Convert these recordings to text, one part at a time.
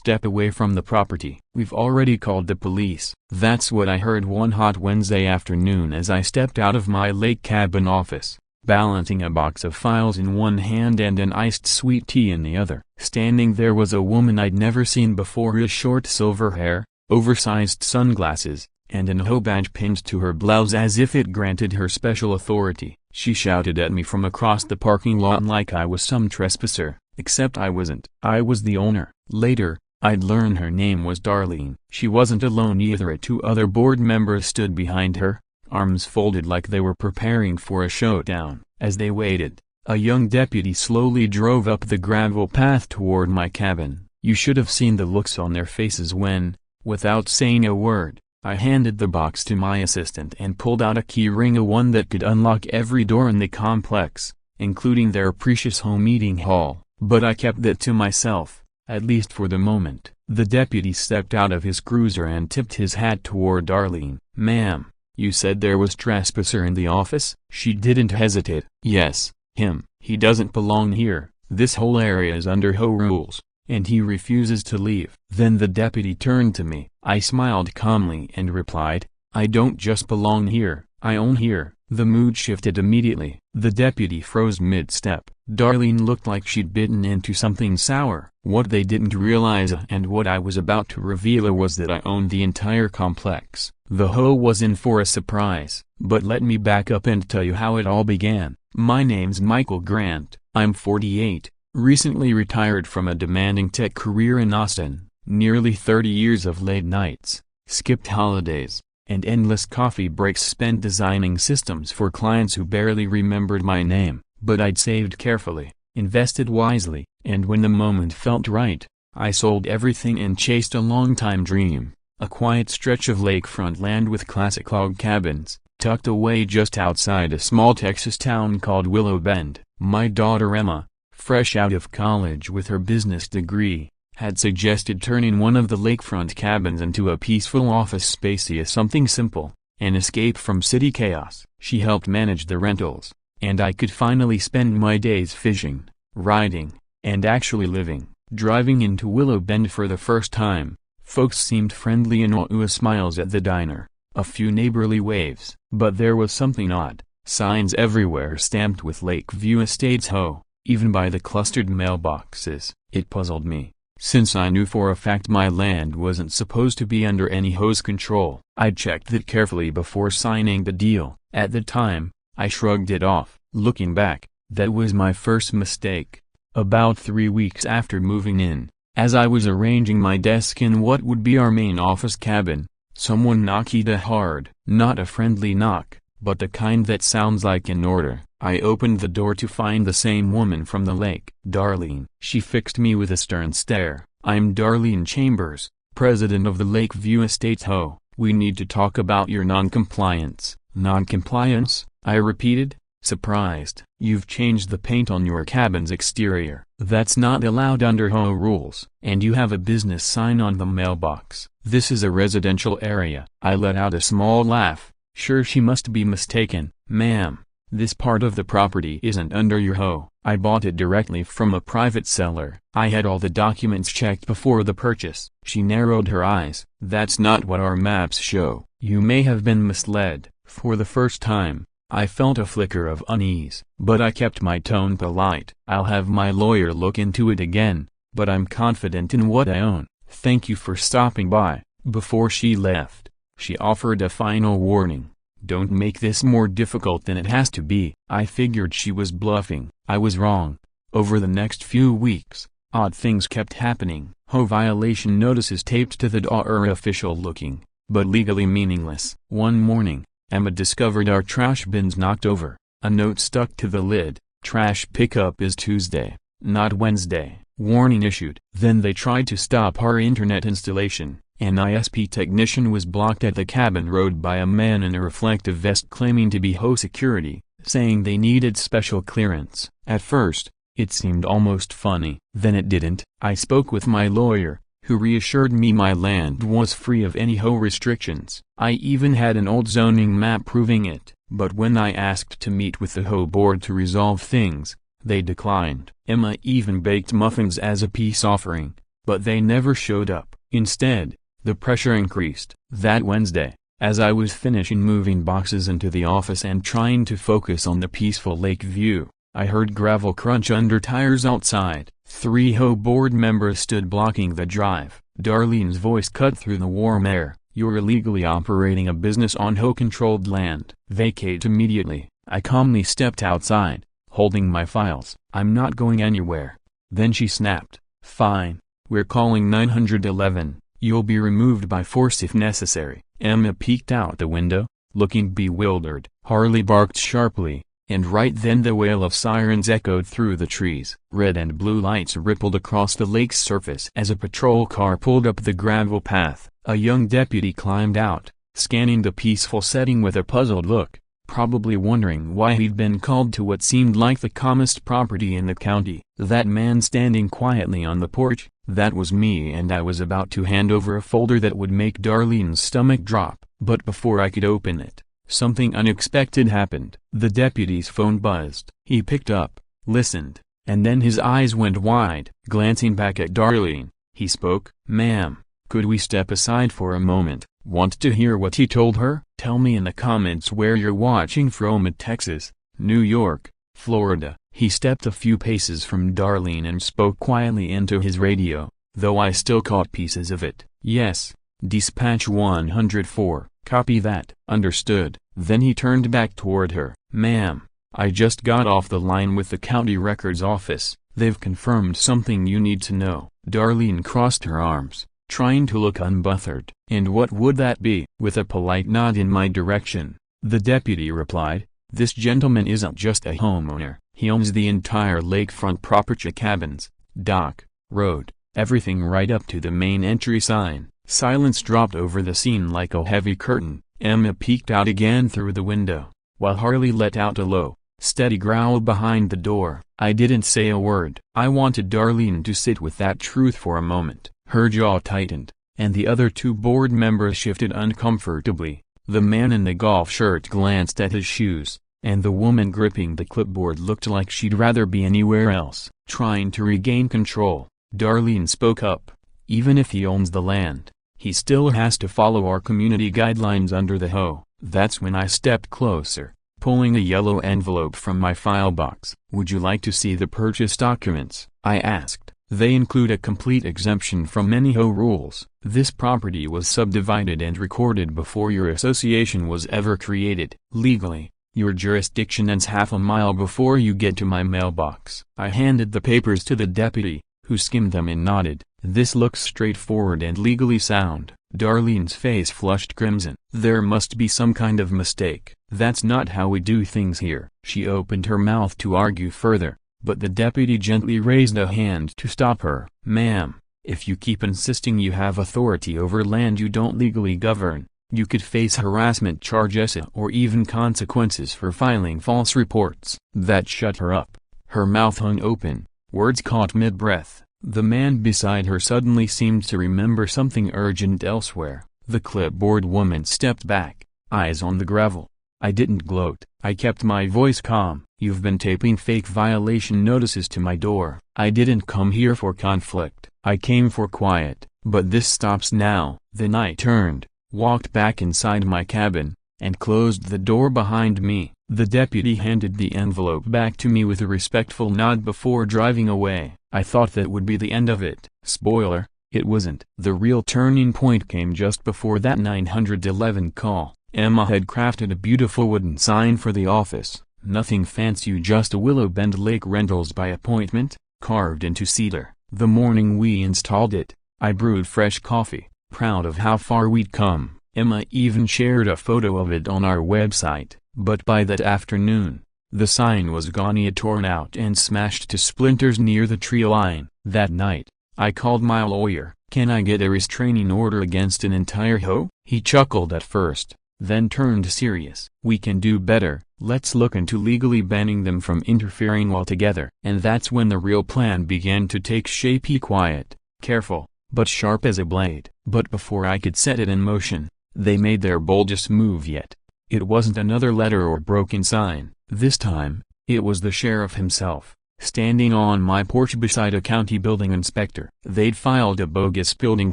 step away from the property. "We've already called the police." That's what I heard one hot Wednesday afternoon as I stepped out of my lake cabin office, balancing a box of files in one hand and an iced sweet tea in the other. Standing there was a woman I'd never seen before, with short silver hair, oversized sunglasses, and an HOA badge pinned to her blouse as if it granted her special authority. She shouted at me from across the parking lot like I was some trespasser, except I wasn't. I was the owner. Later, I'd learn her name was Darlene. She wasn't alone either. 2 other board members stood behind her, arms folded like they were preparing for a showdown. As they waited, a young deputy slowly drove up the gravel path toward my cabin. You should have seen the looks on their faces when, without saying a word, I handed the box to my assistant and pulled out a key ring, a one that could unlock every door in the complex, including their precious home meeting hall. But I kept that to myself, at least for the moment. The deputy stepped out of his cruiser and tipped his hat toward Darlene. "Ma'am, you said there was trespasser in the office?" She didn't hesitate. "Yes, him. He doesn't belong here. This whole area is under HOA rules, and he refuses to leave." Then the deputy turned to me. I smiled calmly and replied, "I don't just belong here, I own here." The mood shifted immediately. The deputy froze mid-step. Darlene looked like she'd bitten into something sour. What they didn't realize, and what I was about to reveal, was that I owned the entire complex. The HOA was in for a surprise. But let me back up and tell you how it all began. My name's Michael Grant. I'm 48, recently retired from a demanding tech career in Austin. Nearly 30 years of late nights, skipped holidays, and endless coffee breaks spent designing systems for clients who barely remembered my name. But I'd saved carefully, invested wisely, and when the moment felt right, I sold everything and chased a long-time dream, a quiet stretch of lakefront land with classic log cabins, tucked away just outside a small Texas town called Willow Bend. My daughter Emma, fresh out of college with her business degree, had suggested turning one of the lakefront cabins into a peaceful office space, something simple, an escape from city chaos. She helped manage the rentals, and I could finally spend my days fishing, riding, and actually living. Driving into Willow Bend for the first time, folks seemed friendly and all smiles at the diner, a few neighborly waves. But there was something odd. Signs everywhere stamped with Lakeview Estates HOA, even by the clustered mailboxes. It puzzled me, since I knew for a fact my land wasn't supposed to be under any HOA's control. I'd checked that carefully before signing the deal. At the time, I shrugged it off. Looking back, that was my first mistake. About 3 weeks after moving in, as I was arranging my desk in what would be our main office cabin, someone knocked hard. Not a friendly knock, but the kind that sounds like an order. I opened the door to find the same woman from the lake. "Darlene." She fixed me with a stern stare. "I'm Darlene Chambers, president of the Lakeview Estates HOA. We need to talk about your non-compliance." "Non-compliance?" I repeated, surprised. "You've changed the paint on your cabin's exterior. That's not allowed under HOA rules. And you have a business sign on the mailbox. This is a residential area." I let out a small laugh. Sure, she must be mistaken. "Ma'am, this part of the property isn't under your HOA. I bought it directly from a private seller. I had all the documents checked before the purchase." She narrowed her eyes. "That's not what our maps show. You may have been misled." For the first time, I felt a flicker of unease, but I kept my tone polite. "I'll have my lawyer look into it again, but I'm confident in what I own. Thank you for stopping by." Before she left, she offered a final warning. "Don't make this more difficult than it has to be." I figured she was bluffing. I was wrong. Over the next few weeks, odd things kept happening. HOA violation notices taped to the door, official looking, but legally meaningless. One morning, Emma discovered our trash bins knocked over. A note stuck to the lid: "Trash pickup is Tuesday, not Wednesday." Warning issued. Then they tried to stop our internet installation. An ISP technician was blocked at the cabin road by a man in a reflective vest claiming to be HOA security, saying they needed special clearance. At first, it seemed almost funny. Then it didn't. I spoke with my lawyer, who reassured me my land was free of any HOA restrictions. I even had an old zoning map proving it. But when I asked to meet with the HOA board to resolve things, they declined. Emma even baked muffins as a peace offering, but they never showed up. Instead, the pressure increased. That Wednesday, as I was finishing moving boxes into the office and trying to focus on the peaceful lake view, I heard gravel crunch under tires outside. 3 HOA board members stood blocking the drive. Darlene's voice cut through the warm air. "You're illegally operating a business on HOA-controlled land. Vacate immediately." I calmly stepped outside, holding my files. "I'm not going anywhere." Then she snapped, "Fine, we're calling 911. You'll be removed by force if necessary." Emma peeked out the window, looking bewildered. Harley barked sharply, and right then the wail of sirens echoed through the trees. Red and blue lights rippled across the lake's surface as a patrol car pulled up the gravel path. A young deputy climbed out, scanning the peaceful setting with a puzzled look, probably wondering why he'd been called to what seemed like the calmest property in the county. That man standing quietly on the porch, that was me, and I was about to hand over a folder that would make Darlene's stomach drop. But before I could open it, something unexpected happened. The deputy's phone buzzed. He picked up, listened, and then his eyes went wide. Glancing back at Darlene, he spoke. "Ma'am, could we step aside for a moment? Want to hear what he told her? Tell me in the comments where you're watching from, Texas, New York, Florida." He stepped a few paces from Darlene and spoke quietly into his radio, though I still caught pieces of it. "Yes, Dispatch 104, copy that." "Understood." Then he turned back toward her. "Ma'am, I just got off the line with the county records office. They've confirmed something you need to know." Darlene crossed her arms, trying to look unbothered. "And what would that be?" With a polite nod in my direction, the deputy replied, "This gentleman isn't just a homeowner, he owns the entire lakefront property, cabins, dock, road, everything right up to the main entry sign." Silence dropped over the scene like a heavy curtain. Emma peeked out again through the window, while Harley let out a low, steady growl behind the door. I didn't say a word. I wanted Darlene to sit with that truth for a moment. Her jaw tightened, and the other 2 board members shifted uncomfortably. The man in the golf shirt glanced at his shoes, and the woman gripping the clipboard looked like she'd rather be anywhere else. Trying to regain control, Darlene spoke up. "Even if he owns the land, he still has to follow our community guidelines under the HOA." That's when I stepped closer, pulling a yellow envelope from my file box. "Would you like to see the purchase documents?" I asked. "They include a complete exemption from many HOA rules. This property was subdivided and recorded before your association was ever created. Legally, your jurisdiction ends half a mile before you get to my mailbox." I handed the papers to the deputy, who skimmed them and nodded. "This looks straightforward and legally sound." Darlene's face flushed crimson. "There must be some kind of mistake. That's not how we do things here." She opened her mouth to argue further, but the deputy gently raised a hand to stop her. "Ma'am, if you keep insisting you have authority over land you don't legally govern, you could face harassment charges or even consequences for filing false reports." That shut her up. Her mouth hung open, words caught mid-breath. The man beside her suddenly seemed to remember something urgent elsewhere. The clipboard woman stepped back, eyes on the gravel. I didn't gloat. I kept my voice calm. "You've been taping fake violation notices to my door." "I didn't come here for conflict. I came for quiet, but this stops now." Then I turned, walked back inside my cabin, and closed the door behind me. The deputy handed the envelope back to me with a respectful nod before driving away. I thought that would be the end of it. Spoiler, it wasn't. The real turning point came just before that 911 call. Emma had crafted a beautiful wooden sign for the office. Nothing fancy, just a Willow Bend Lake Rentals by appointment, carved into cedar. The morning we installed it, I brewed fresh coffee, proud of how far we'd come. Emma even shared a photo of it on our website. But by that afternoon, the sign was gone, torn out and smashed to splinters near the tree line. That night, I called my lawyer. "Can I get a restraining order against an entire HOA?" He chuckled at first, then turned serious. "We can do better. Let's look into legally banning them from interfering altogether." And that's when the real plan began to take shape. He quiet, careful, but sharp as a blade. But before I could set it in motion, they made their boldest move yet. It wasn't another letter or broken sign. This time, it was the sheriff himself, standing on my porch beside a county building inspector. They'd filed a bogus building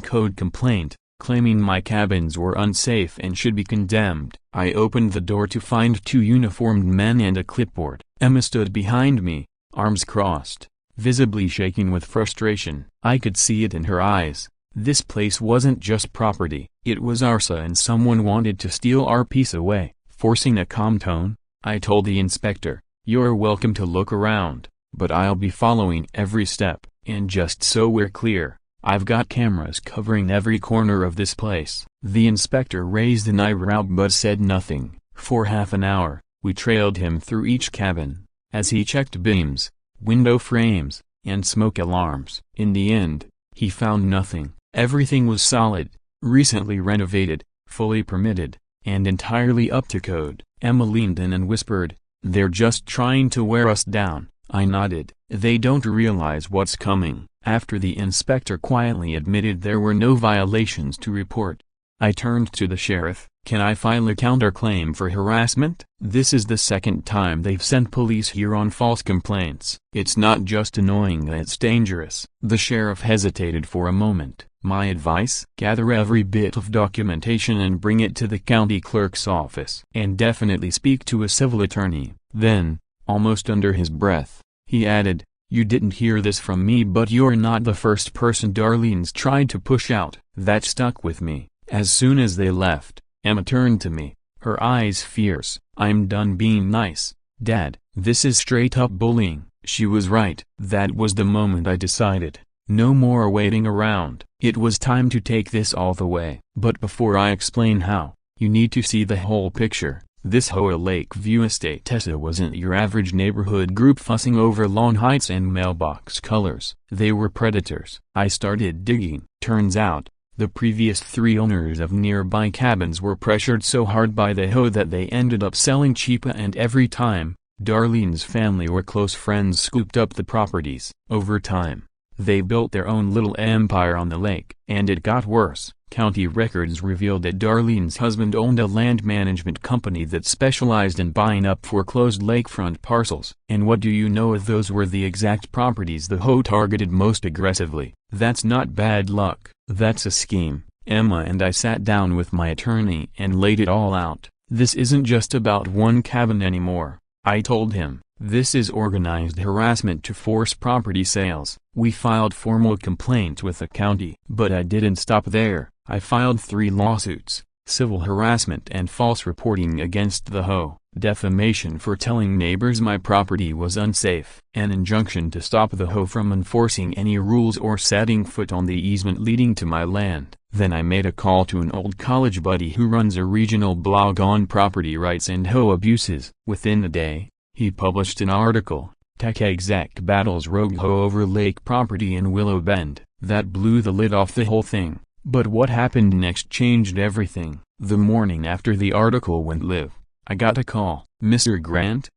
code complaint, claiming my cabins were unsafe and should be condemned. I opened the door to find two uniformed men and a clipboard. Emma stood behind me, arms crossed, visibly shaking with frustration. I could see it in her eyes. This place wasn't just property, it was ours, and someone wanted to steal our peace away. Forcing a calm tone, I told the inspector, "You're welcome to look around, but I'll be following every step, and just so we're clear, I've got cameras covering every corner of this place." The inspector raised an eyebrow but said nothing. For half an hour, we trailed him through each cabin, as he checked beams, window frames, and smoke alarms. In the end, he found nothing. Everything was solid, recently renovated, fully permitted, and entirely up to code. Emma leaned in and whispered, "They're just trying to wear us down." I nodded. "They don't realize what's coming." After the inspector quietly admitted there were no violations to report, I turned to the sheriff. "Can I file a counterclaim for harassment? This is the second time they've sent police here on false complaints. It's not just annoying, it's dangerous." The sheriff hesitated for a moment. "My advice? Gather every bit of documentation and bring it to the county clerk's office. And definitely speak to a civil attorney." Then, almost under his breath, he added, "You didn't hear this from me, but you're not the first person Darlene's tried to push out." That stuck with me. As soon as they left, Emma turned to me, her eyes fierce. "I'm done being nice, Dad. This is straight up bullying." She was right. That was the moment I decided. No more waiting around. It was time to take this all the way. But before I explain how, you need to see the whole picture. This HOA Lakeview estate Tessa wasn't your average neighborhood group fussing over lawn heights and mailbox colors. They were predators. I started digging. Turns out, the previous 3 owners of nearby cabins were pressured so hard by the HOA that they ended up selling cheaper, and every time, Darlene's family or close friends scooped up the properties. Over time, they built their own little empire on the lake. And it got worse. County records revealed that Darlene's husband owned a land management company that specialized in buying up foreclosed lakefront parcels. And what do you know, those were the exact properties the HOA targeted most aggressively. That's not bad luck. That's a scheme. Emma and I sat down with my attorney and laid it all out. This isn't just about one cabin anymore, I told him. This is organized harassment to force property sales. We filed formal complaints with the county. But I didn't stop there. I filed 3 lawsuits: civil harassment and false reporting against the HOA, defamation for telling neighbors my property was unsafe, an injunction to stop the HOA from enforcing any rules or setting foot on the easement leading to my land. Then I made a call to an old college buddy who runs a regional blog on property rights and HOA abuses. Within a day, he published an article, "Tech Exec Battles Rogue HOA Over Lake Property in Willow Bend," that blew the lid off the whole thing. But what happened next changed everything. The morning after the article went live, I got a call. "Mr. Grant?"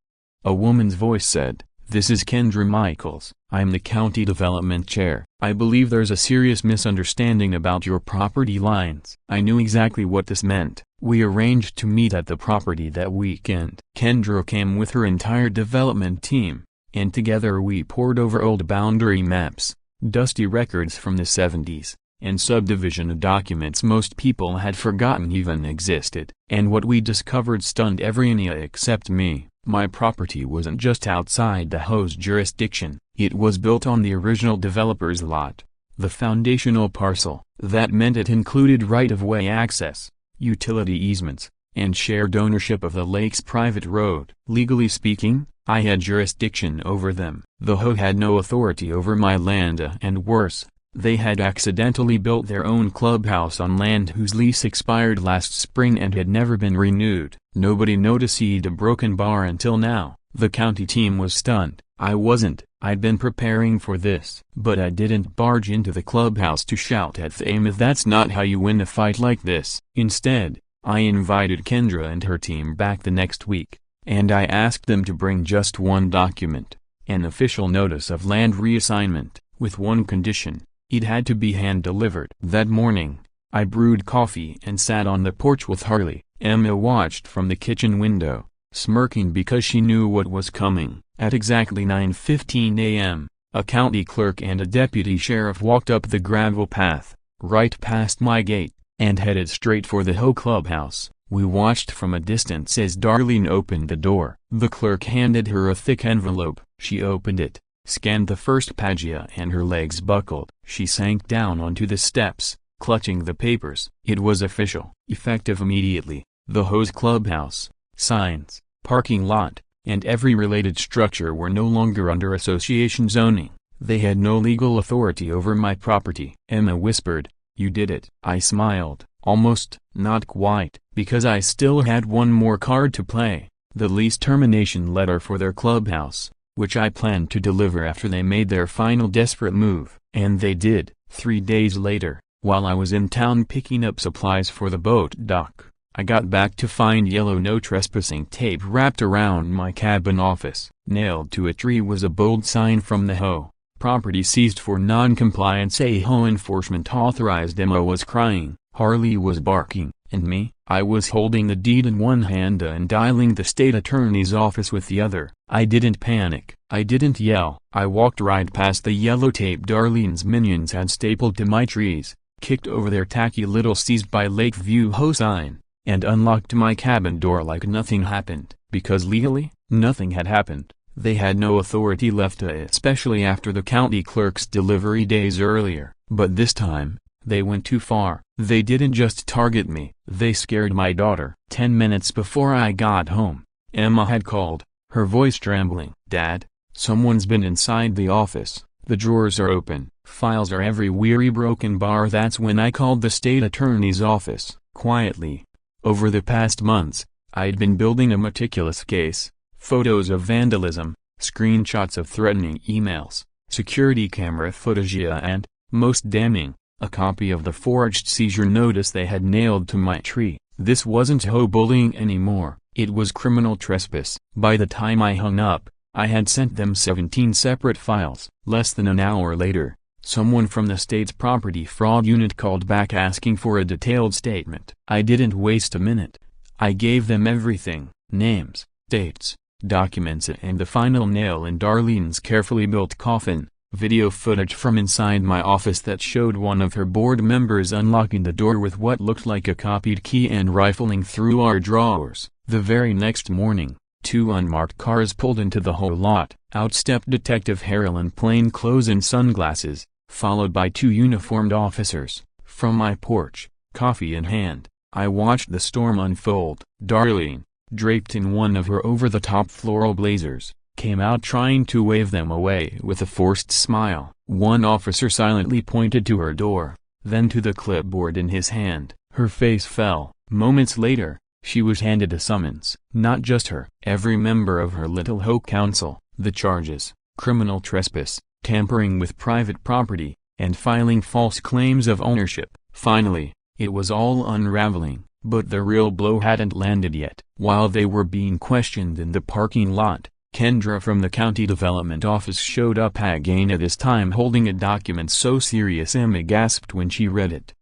A woman's voice said, "This is Kendra Michaels. I'm the county development chair. I believe there's a serious misunderstanding about your property lines." I knew exactly what this meant. We arranged to meet at the property that weekend. Kendra came with her entire development team, and together we pored over old boundary maps, dusty records from the 70s, and subdivision documents most people had forgotten even existed. And what we discovered stunned everyone except me. My property wasn't just outside the HOA's jurisdiction, it was built on the original developer's lot, the foundational parcel. That meant it included right-of-way access, utility easements, and shared ownership of the lake's private road. Legally speaking, I had jurisdiction over them. The HOA had no authority over my land, and worse, they had accidentally built their own clubhouse on land whose lease expired last spring and had never been renewed. Nobody noticed a broken bar until now. The county team was stunned. I wasn't. I'd been preparing for this. But I didn't barge into the clubhouse to shout at them. That's not how you win a fight like this. Instead, I invited Kendra and her team back the next week, and I asked them to bring just one document, an official notice of land reassignment, with one condition. It had to be hand-delivered. That morning, I brewed coffee and sat on the porch with Harley. Emma watched from the kitchen window, smirking because she knew what was coming. At exactly 9:15 a.m., a county clerk and a deputy sheriff walked up the gravel path, right past my gate, and headed straight for the HOA clubhouse. We watched from a distance as Darlene opened the door. The clerk handed her a thick envelope. She opened it, scanned the first pagina, and her legs buckled. She sank down onto the steps, clutching the papers. It was official. Effective immediately, the HOA's clubhouse, signs, parking lot, and every related structure were no longer under association zoning. They had no legal authority over my property. Emma whispered, "You did it." I smiled, almost, not quite, because I still had one more card to play, the lease termination letter for their clubhouse, which I planned to deliver after they made their final desperate move. And they did. 3 days later, while I was in town picking up supplies for the boat dock, I got back to find yellow no trespassing tape wrapped around my cabin office. Nailed to a tree was a bold sign from the HOA, "Property seized for non-compliance." A HOA enforcement authorized. Emma was crying, Harley was barking, and me, I was holding the deed in one hand and dialing the state attorney's office with the other. I didn't panic. I didn't yell. I walked right past the yellow tape Darlene's minions had stapled to my trees, kicked over their tacky little "Seized by Lakeview HOA" sign, and unlocked my cabin door like nothing happened. Because legally, nothing had happened. They had no authority left, especially after the county clerk's delivery days earlier. But this time, they went too far. They didn't just target me, they scared my daughter. 10 minutes before I got home, Emma had called, her voice trembling. "Dad, someone's been inside the office. The drawers are open, files are everywhere, broken bar." That's when I called the state attorney's office. Quietly, over the past months, I'd been building a meticulous case: photos of vandalism, screenshots of threatening emails, security camera footage, and, most damning, a copy of the forged seizure notice they had nailed to my tree. This wasn't HOA bullying anymore, it was criminal trespass. By the time I hung up, I had sent them 17 separate files. Less than an hour later, someone from the state's property fraud unit called back asking for a detailed statement. I didn't waste a minute. I gave them everything: names, dates, documents, and the final nail in Darlene's carefully built coffin. Video footage from inside my office that showed one of her board members unlocking the door with what looked like a copied key and rifling through our drawers. The very next morning, 2 unmarked cars pulled into the HOA lot. Out stepped Detective Harrell in plain clothes and sunglasses, followed by 2 uniformed officers. From my porch, coffee in hand, I watched the storm unfold. Darlene, draped in one of her over-the-top floral blazers, came out trying to wave them away with a forced smile. One officer silently pointed to her door, then to the clipboard in his hand. Her face fell. Moments later, she was handed a summons. Not just her, every member of her little HOA council. The charges: criminal trespass, tampering with private property, and filing false claims of ownership. Finally, it was all unraveling, but the real blow hadn't landed yet. While they were being questioned in the parking lot, Kendra from the county development office showed up again, this time holding a document so serious Emma gasped when she read it.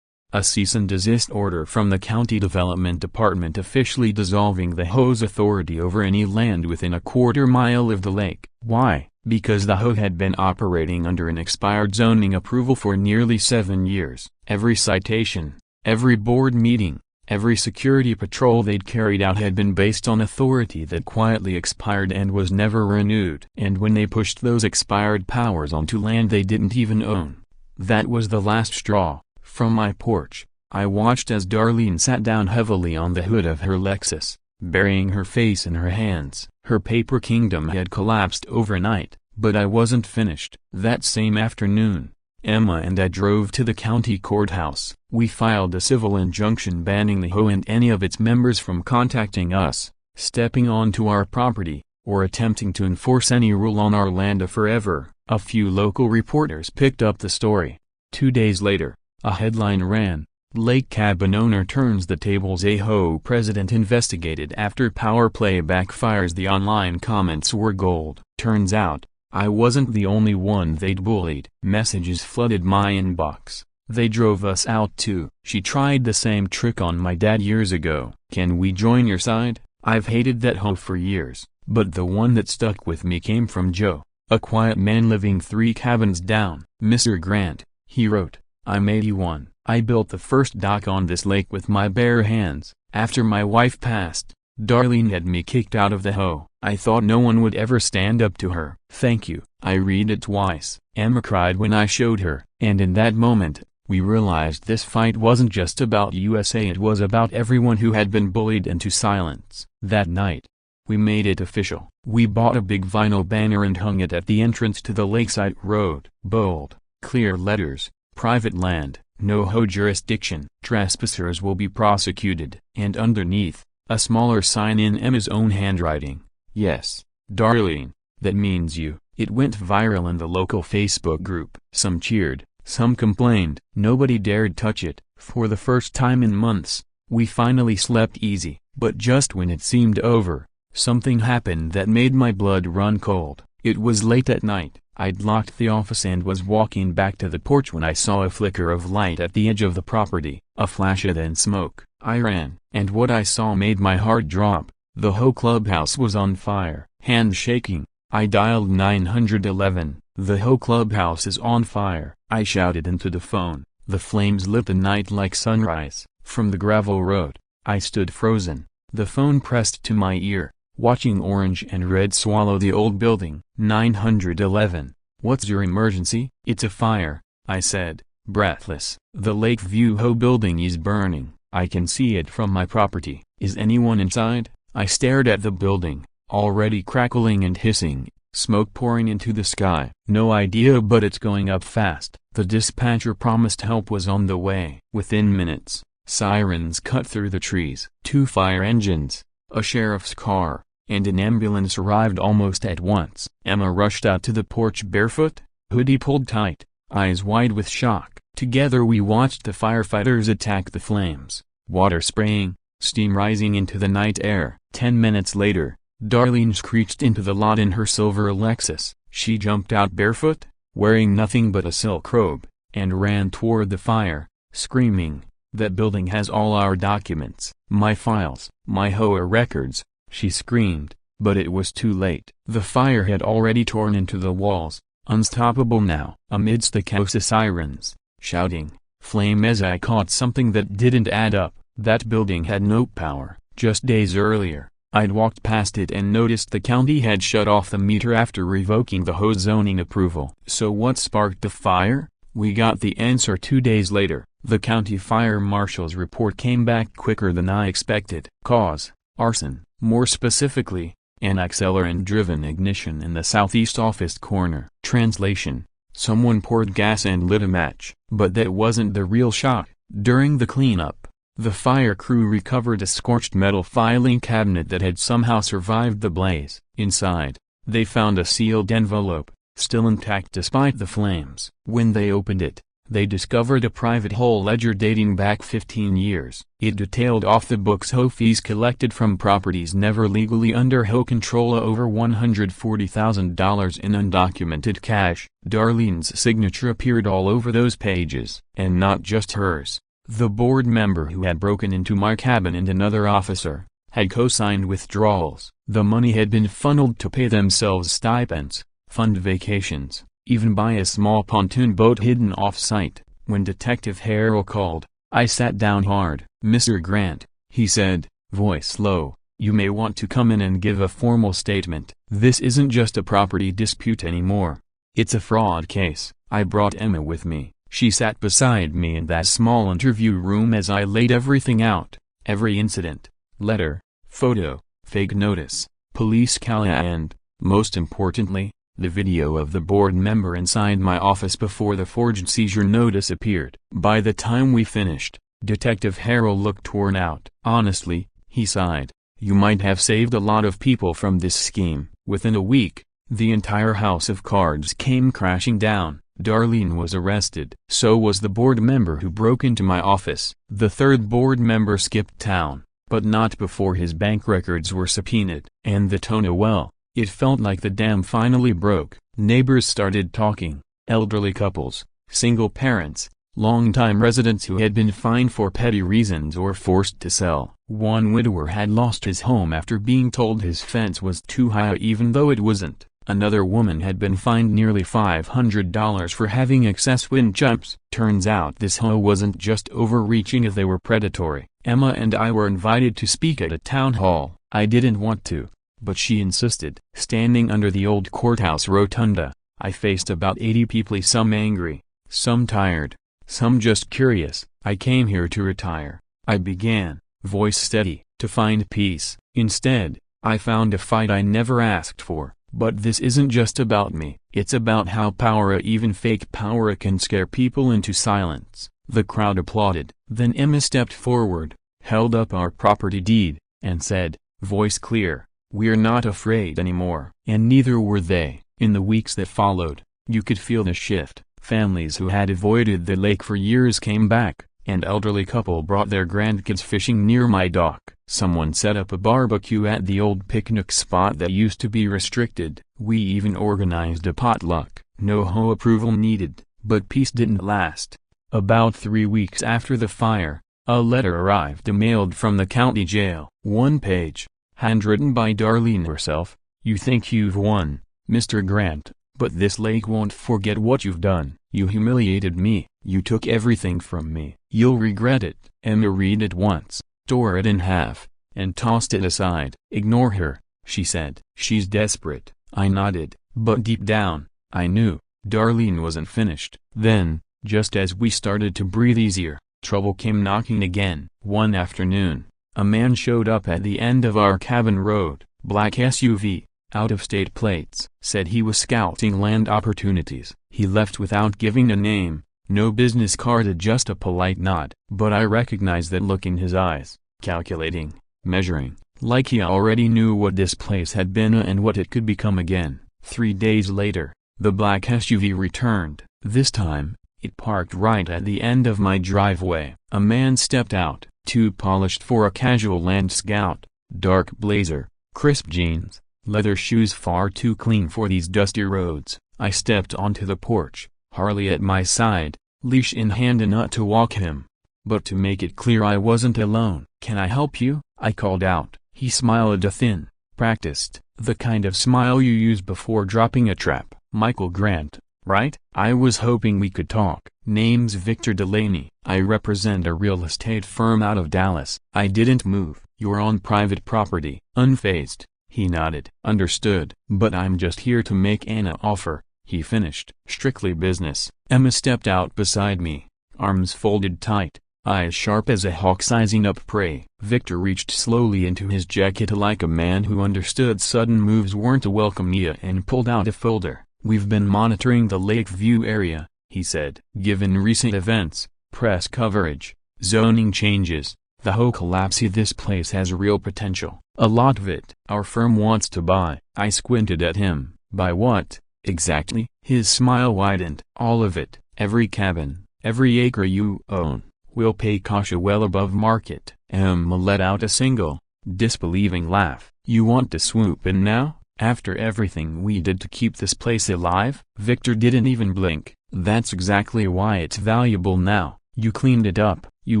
A cease and desist order from the county development department officially dissolving the HOA's authority over any land within a quarter-mile of the lake. Why? Because the HOA had been operating under an expired zoning approval for nearly 7 years. Every citation, every board meeting, every security patrol they'd carried out had been based on authority that quietly expired and was never renewed. And when they pushed those expired powers onto land they didn't even own, that was the last straw. From my porch, I watched as Darlene sat down heavily on the hood of her Lexus, burying her face in her hands. Her paper kingdom had collapsed overnight, but I wasn't finished. That same afternoon, Emma and I drove to the county courthouse. We filed a civil injunction banning the HOA and any of its members from contacting us, stepping onto our property, or attempting to enforce any rule on our land forever. A few local reporters picked up the story. 2 days later, a headline ran, "Lake Cabin Owner Turns the Tables, a HOA President Investigated After Power Play Backfires." The online comments were gold. Turns out, I wasn't the only one they'd bullied. Messages flooded my inbox. "They drove us out too. She tried the same trick on my dad years ago. Can we join your side? I've hated that hoe for years, but the one that stuck with me came from Joe, a quiet man living 3 cabins down. Mr. Grant, he wrote, I'm 81. I built the first dock on this lake with my bare hands. After my wife passed, Darlene had me kicked out of the hoe. I thought no one would ever stand up to her. Thank you. I read it twice. Emma cried when I showed her. And in that moment, we realized this fight wasn't just about USA, it was about everyone who had been bullied into silence. That night, we made it official. We bought a big vinyl banner and hung it at the entrance to the lakeside road. Bold, clear letters, private land, no hoe jurisdiction. Trespassers will be prosecuted. And underneath, a smaller sign in Emma's own handwriting. Yes, Darlene, that means you. It went viral in the local Facebook group. Some cheered, some complained. Nobody dared touch it. For the first time in months, we finally slept easy. But just when it seemed over, something happened that made my blood run cold. It was late at night. I'd locked the office and was walking back to the porch when I saw a flicker of light at the edge of the property, a flash and then smoke. I ran, and what I saw made my heart drop. The whole clubhouse was on fire. Hands shaking, I dialed 911. The whole clubhouse is on fire. I shouted into the phone. The flames lit the night like sunrise. From the gravel road, I stood frozen, the phone pressed to my ear, watching orange and red swallow the old building. 911. What's your emergency? It's a fire, I said, breathless. The Lakeview Ho building is burning. I can see it from my property. Is anyone inside? I stared at the building, already crackling and hissing, smoke pouring into the sky. No idea, but it's going up fast. The dispatcher promised help was on the way. Within minutes, sirens cut through the trees. 2 fire engines, a sheriff's car, and an ambulance arrived almost at once. Emma rushed out to the porch barefoot, hoodie pulled tight, eyes wide with shock. Together we watched the firefighters attack the flames, water spraying, steam rising into the night air. 10 minutes later, Darlene screeched into the lot in her silver Lexus. She jumped out barefoot, wearing nothing but a silk robe, and ran toward the fire, screaming, "That building has all our documents, my files, my HOA records," she screamed, but it was too late. The fire had already torn into the walls, unstoppable now. Amidst the chaos of sirens, shouting, flame, as I caught something that didn't add up. That building had no power. Just days earlier, I'd walked past it and noticed the county had shut off the meter after revoking the HOA zoning approval. So what sparked the fire? We got the answer 2 days later. The county fire marshal's report came back quicker than I expected. Cause: arson. More specifically, an accelerant-driven ignition in the southeast office corner. Translation: someone poured gas and lit a match. But that wasn't the real shock. During the cleanup, the fire crew recovered a scorched metal filing cabinet that had somehow survived the blaze. Inside, they found a sealed envelope, still intact despite the flames. When they opened it, they discovered a private whole ledger dating back 15 years. It detailed off-the-books HOA fees collected from properties never legally under HOA control, over $140,000 in undocumented cash. Darlene's signature appeared all over those pages. And not just hers. The board member who had broken into my cabin and another officer had co-signed withdrawals. The money had been funneled to pay themselves stipends, fund vacations, even buy a small pontoon boat hidden off-site. When Detective Harrell called, I sat down hard. "Mr. Grant," he said, voice low, "you may want to come in and give a formal statement. This isn't just a property dispute anymore. It's a fraud case." I brought Emma with me. She sat beside me in that small interview room as I laid everything out, every incident, letter, photo, fake notice, police call, and, most importantly, the video of the board member inside my office before the forged seizure notice appeared. By the time we finished, Detective Harrell looked worn out. "Honestly," he sighed, "you might have saved a lot of people from this scheme." Within a week, the entire house of cards came crashing down. Darlene was arrested. So was the board member who broke into my office. The third board member skipped town, but not before his bank records were subpoenaed. And the tone, well, it felt like the dam finally broke. Neighbors started talking, elderly couples, single parents, longtime residents who had been fined for petty reasons or forced to sell. One widower had lost his home after being told his fence was too high even though it wasn't. Another woman had been fined nearly $500 for having excess wind chimes. Turns out this HOA wasn't just overreaching as they were predatory. Emma and I were invited to speak at a town hall. I didn't want to, but she insisted. Standing under the old courthouse rotunda, I faced about 80 people, some angry, some tired, some just curious. I came here to retire, I began, voice steady, to find peace. Instead, I found a fight I never asked for. But this isn't just about me. It's about how power, even fake power, can scare people into silence. The crowd applauded. Then Emma stepped forward, held up our property deed, and said, voice clear, "We're not afraid anymore." And neither were they. In the weeks that followed, you could feel the shift. Families who had avoided the lake for years came back. An elderly couple brought their grandkids fishing near my dock. Someone set up a barbecue at the old picnic spot that used to be restricted. We even organized a potluck. No HOA approval needed, but peace didn't last. About 3 weeks after the fire, a letter arrived mailed from the county jail. One page, handwritten by Darlene herself. "You think you've won, Mr. Grant, but this lake won't forget what you've done. You humiliated me. You took everything from me. You'll regret it." Emma read it once, tore it in half, and tossed it aside. "Ignore her," she said. "She's desperate." I nodded, but deep down, I knew, Darlene wasn't finished. Then, just as we started to breathe easier, trouble came knocking again. One afternoon, a man showed up at the end of our cabin road, black SUV, out-of-state plates. Said he was scouting land opportunities. He left without giving a name, no business card, just a polite nod. But I recognized that look in his eyes, calculating, measuring, like he already knew what this place had been and what it could become again. 3 days later, the black SUV returned. This time, it parked right at the end of my driveway. A man stepped out, too polished for a casual land scout, dark blazer, crisp jeans, leather shoes far too clean for these dusty roads. I stepped onto the porch, Harley at my side, leash in hand, and not to walk him, but to make it clear I wasn't alone. "Can I help you?" I called out. He smiled, a thin, practiced, the kind of smile you use before dropping a trap. "Michael Grant, right?" I was hoping we could talk. "Name's Victor Delaney. I represent a real estate firm out of Dallas." I didn't move. "You're on private property." Unfazed, he nodded. "Understood. But I'm just here to make an offer," he finished. "Strictly business." Emma stepped out beside me, arms folded tight, eyes sharp as a hawk sizing up prey. Victor reached slowly into his jacket like a man who understood sudden moves weren't a welcome yet and pulled out a folder. "We've been monitoring the Lakeview area," he said. "Given recent events, press coverage, zoning changes, the whole collapse, this place has real potential. A lot of it. Our firm wants to buy." I squinted at him. "Buy what, exactly?" His smile widened. "All of it. Every cabin, every acre you own. We'll pay cash well above market." Emma let out a single, disbelieving laugh. "You want to swoop in now, after everything we did to keep this place alive?" Victor didn't even blink. "That's exactly why it's valuable now. You cleaned it up, you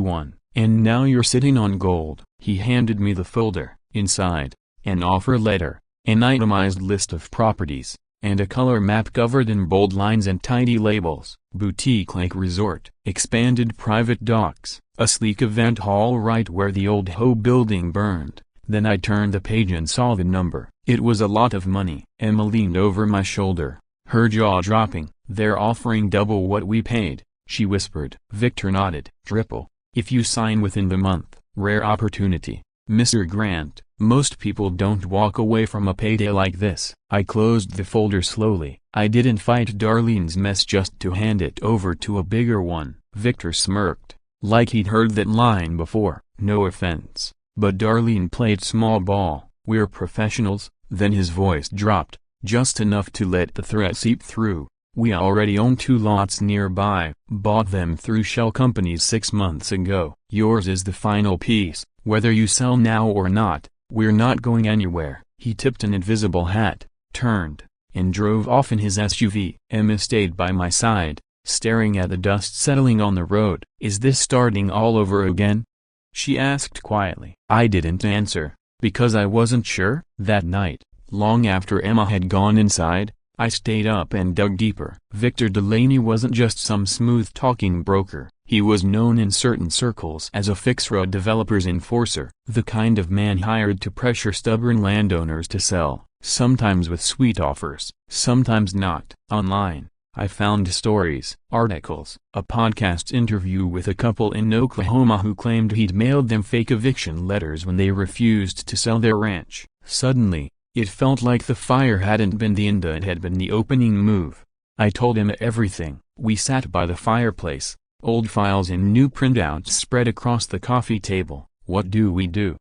won, and now you're sitting on gold." He handed me the folder. Inside, an offer letter, an itemized list of properties, and a color map covered in bold lines and tiny labels. Boutique Lake Resort, expanded private docks, a sleek event hall right where the old HOA building burned. Then I turned the page and saw the number. It was a lot of money. Emma leaned over my shoulder, her jaw dropping. "They're offering double what we paid," she whispered. Victor nodded. "Triple, if you sign within the month." "Rare opportunity, Mr. Grant. Most people don't walk away from a payday like this." I closed the folder slowly. I didn't fight Darlene's mess just to hand it over to a bigger one. Victor smirked, like he'd heard that line before. "No offense, but Darlene played small ball. We're professionals." Then his voice dropped, just enough to let the threat seep through. "We already own 2 lots nearby, bought them through shell companies 6 months ago. Yours is the final piece. Whether you sell now or not, we're not going anywhere." He tipped an invisible hat, turned, and drove off in his SUV. Emma stayed by my side, staring at the dust settling on the road. "Is this starting all over again?" she asked quietly. I didn't answer, because I wasn't sure. That night, long after Emma had gone inside, I stayed up and dug deeper. Victor Delaney wasn't just some smooth-talking broker. He was known in certain circles as a fixer developer's enforcer, the kind of man hired to pressure stubborn landowners to sell, sometimes with sweet offers, sometimes not. Online, I found stories, articles, a podcast interview with a couple in Oklahoma who claimed he'd mailed them fake eviction letters when they refused to sell their ranch. Suddenly, it felt like the fire hadn't been the end, it had been the opening move. I told him everything. We sat by the fireplace, old files and new printouts spread across the coffee table. "What do we do?"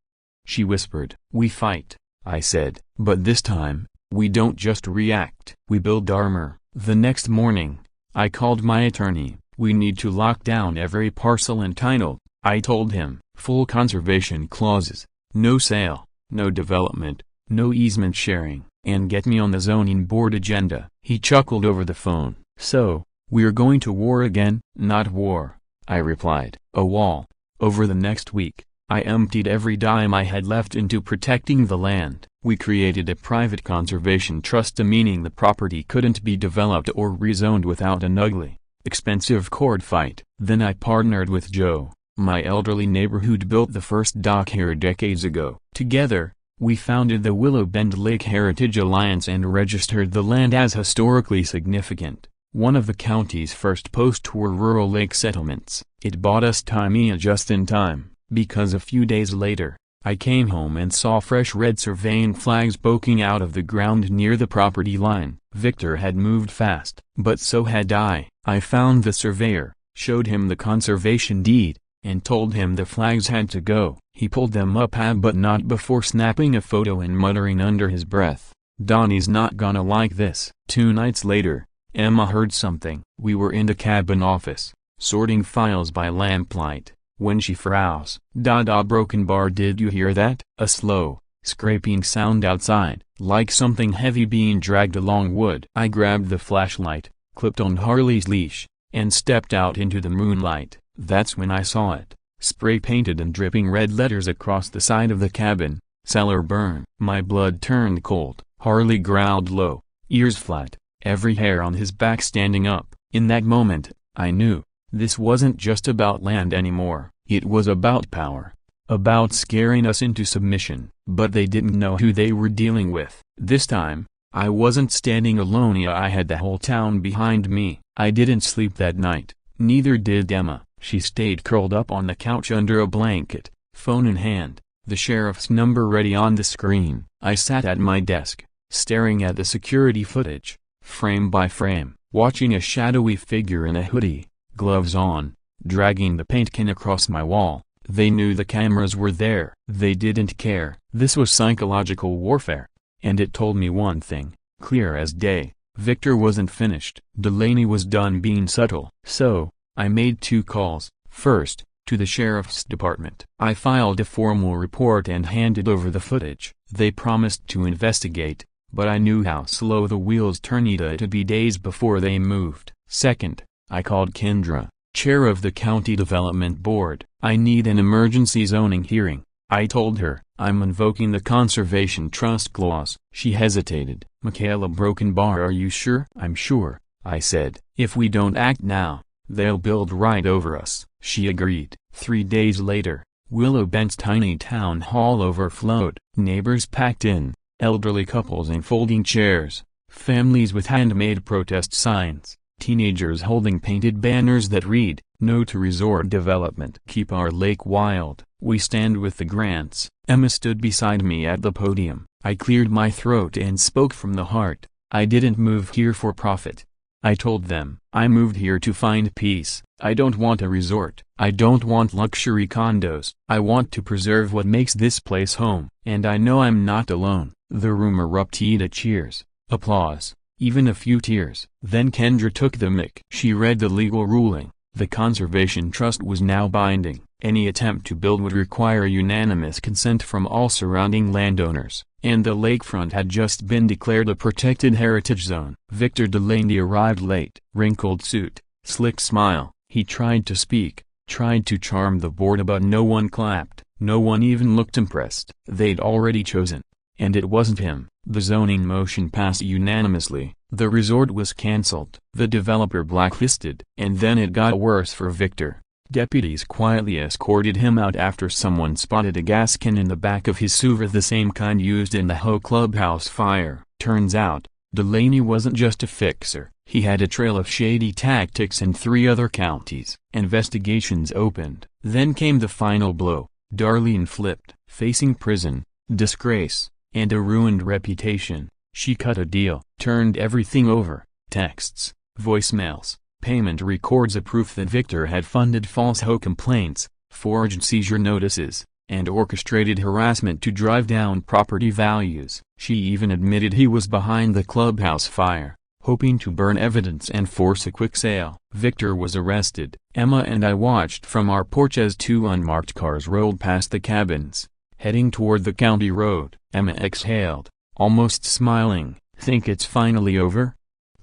she whispered. "We fight," I said. "But this time, we don't just react. We build armor." The next morning, I called my attorney. "We need to lock down every parcel and title," I told him. "Full conservation clauses, no sale, no development, no easement sharing, and get me on the zoning board agenda." He chuckled over the phone. "So, we're going to war again?" "Not war," I replied. "A wall." Over the next week, I emptied every dime I had left into protecting the land. We created a private conservation trust, meaning the property couldn't be developed or rezoned without an ugly, expensive court fight. Then I partnered with Joe, my elderly neighbor who'd built the first dock here decades ago. Together, we founded the Willow Bend Lake Heritage Alliance and registered the land as historically significant, one of the county's first post-war rural lake settlements. It bought us time just in time, because a few days later, I came home and saw fresh red surveying flags poking out of the ground near the property line. Victor had moved fast, but so had I. I found the surveyor, showed him the conservation deed, and told him the flags had to go. He pulled them up but not before snapping a photo and muttering under his breath, "Donnie's not gonna like this." 2 nights later, Emma heard something. We were in the cabin office, sorting files by lamplight, when she frows. Broken bar, did you hear that?" A slow, scraping sound outside, like something heavy being dragged along wood. I grabbed the flashlight, clipped on Harley's leash, and stepped out into the moonlight. That's when I saw it, spray-painted and dripping red letters across the side of the cabin, "Cellar burn." My blood turned cold. Harley growled low, ears flat, every hair on his back standing up. In that moment, I knew, this wasn't just about land anymore. It was about power, about scaring us into submission. But they didn't know who they were dealing with. This time, I wasn't standing alone. I had the whole town behind me. I didn't sleep that night, neither did Emma. She stayed curled up on the couch under a blanket, phone in hand, the sheriff's number ready on the screen. I sat at my desk, staring at the security footage, frame by frame, watching a shadowy figure in a hoodie, gloves on, dragging the paint can across my wall. They knew the cameras were there. They didn't care. This was psychological warfare. And it told me one thing, clear as day: Victor wasn't finished. Delaney was done being subtle. So, I made 2 calls. First, to the sheriff's department. I filed a formal report and handed over the footage. They promised to investigate, but I knew how slow the wheels turn. It'd be days before they moved. Second, I called Kendra, chair of the county development board. "I need an emergency zoning hearing," I told her. "I'm invoking the conservation trust clause." She hesitated. "Michaela Broken Bar, are you sure?" "I'm sure," I said. "If we don't act now, they'll build right over us." She agreed. 3 days later, Willow Bend's tiny town hall overflowed. Neighbors packed in, elderly couples in folding chairs, families with handmade protest signs, teenagers holding painted banners that read, "No to resort development. Keep our lake wild. We stand with the Grants." Emma stood beside me at the podium. I cleared my throat and spoke from the heart. "I didn't move here for profit," I told them. "I moved here to find peace. I don't want a resort. I don't want luxury condos. I want to preserve what makes this place home. And I know I'm not alone." The room erupted. Cheers, applause, even a few tears. Then Kendra took the mic. She read the legal ruling. The conservation trust was now binding. Any attempt to build would require unanimous consent from all surrounding landowners, and the lakefront had just been declared a protected heritage zone. Victor Delaney arrived late. Wrinkled suit, slick smile. He tried to speak, tried to charm the board, but no one clapped, no one even looked impressed. They'd already chosen. And it wasn't him. The zoning motion passed unanimously. The resort was cancelled. The developer blacklisted. And then it got worse for Victor. Deputies quietly escorted him out after someone spotted a gas can in the back of his SUV, the same kind used in the HOA clubhouse fire. Turns out, Delaney wasn't just a fixer. He had a trail of shady tactics in 3 other counties. Investigations opened. Then came the final blow. Darlene flipped, facing prison, disgrace, and a ruined reputation. She cut a deal, turned everything over: texts, voicemails, payment records, a proof that Victor had funded false HOA complaints, forged seizure notices, and orchestrated harassment to drive down property values. She even admitted he was behind the clubhouse fire, hoping to burn evidence and force a quick sale. Victor was arrested. Emma and I watched from our porch as 2 unmarked cars rolled past the cabins, heading toward the county road. Emma exhaled, almost smiling. "Think it's finally over?"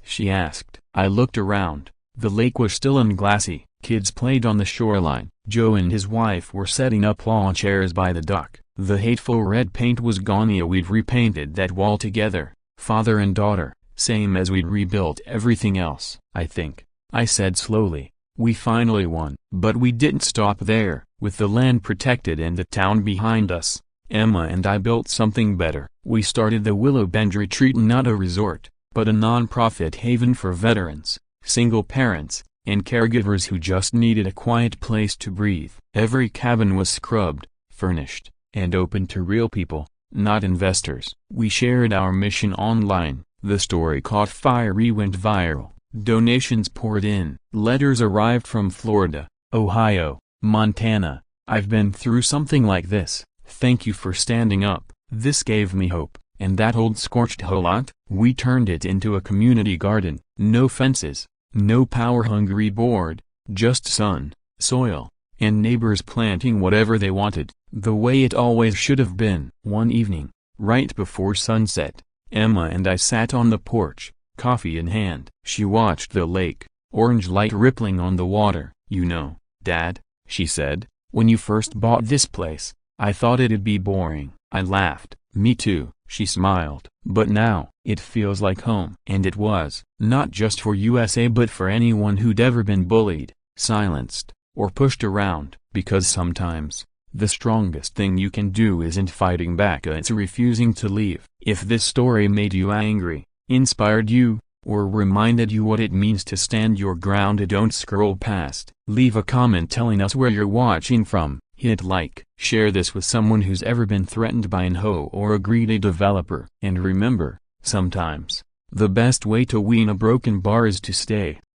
she asked. I looked around. The lake was still unglassy. Kids played on the shoreline. Joe and his wife were setting up lawn chairs by the dock. The hateful red paint was gone. We'd repainted that wall together, father and daughter, same as we'd rebuilt everything else. "I think," I said slowly, "we finally won." But we didn't stop there. With the land protected and the town behind us, Emma and I built something better. We started the Willow Bend Retreat, not a resort, but a non-profit haven for veterans, single parents, and caregivers who just needed a quiet place to breathe. Every cabin was scrubbed, furnished, and open to real people, not investors. We shared our mission online. The story caught fire, went viral. Donations poured in. Letters arrived from Florida, Ohio, Montana. "I've been through something like this. Thank you for standing up." This gave me hope. And that old scorched HOA lot? We turned it into a community garden. No fences, no power-hungry board, just sun, soil, and neighbors planting whatever they wanted, the way it always should have been. One evening, right before sunset, Emma and I sat on the porch, coffee in hand. She watched the lake, orange light rippling on the water. "You know, Dad," she said, "when you first bought this place, I thought it'd be boring." I laughed. "Me too," she smiled. "But now, it feels like home." And it was, not just for USA but for anyone who'd ever been bullied, silenced, or pushed around. Because sometimes, the strongest thing you can do isn't fighting back, it's refusing to leave. If this story made you angry, inspired you, or reminded you what it means to stand your ground, don't scroll past. Leave a comment telling us where you're watching from. Hit like. Share this with someone who's ever been threatened by an HOA or a greedy developer. And remember, sometimes, the best way to wean a broken bar is to stay.